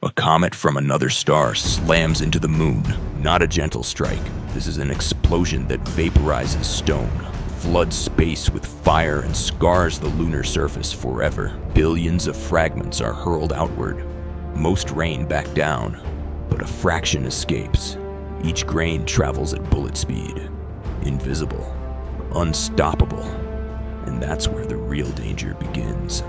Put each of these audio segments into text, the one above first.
A comet from another star slams into the moon. Not a gentle strike. This is an explosion that vaporizes stone, floods space with fire, and scars the lunar surface forever. Billions of fragments are hurled outward. Most rain back down, but a fraction escapes. Each grain travels at bullet speed. Invisible. Unstoppable. And that's where the real danger begins.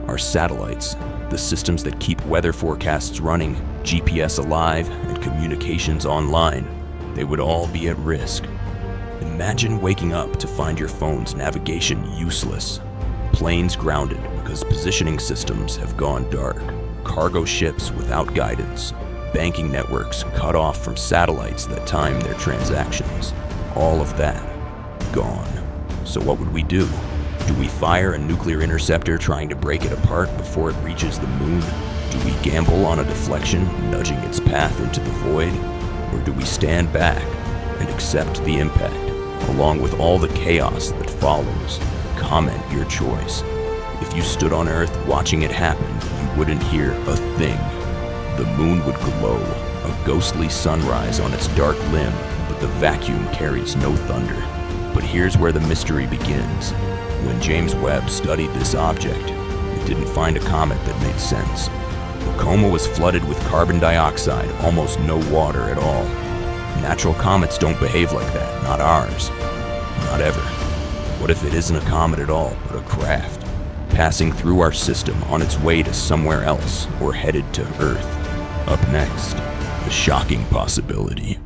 Our satellites, the systems that keep weather forecasts running, GPS alive, and communications online, they would all be at risk. Imagine waking up to find your phone's navigation useless. Planes grounded because positioning systems have gone dark. Cargo ships without guidance. Banking networks cut off from satellites that time their transactions. All of that, gone. So what would we do? Do we fire a nuclear interceptor trying to break it apart before it reaches the moon? Do we gamble on a deflection, nudging its path into the void? Or do we stand back and accept the impact, along with all the chaos that follows? Comment your choice. If you stood on Earth watching it happen, you wouldn't hear a thing. The moon would glow, a ghostly sunrise on its dark limb, but the vacuum carries no thunder. But here's where the mystery begins. When James Webb studied this object, it didn't find a comet that made sense. The coma was flooded with carbon dioxide, almost no water at all. Natural comets don't behave like that, not ours. Not ever. What if it isn't a comet at all, but a craft? Passing through our system on its way to somewhere else, or headed to Earth. Up next, the shocking possibility.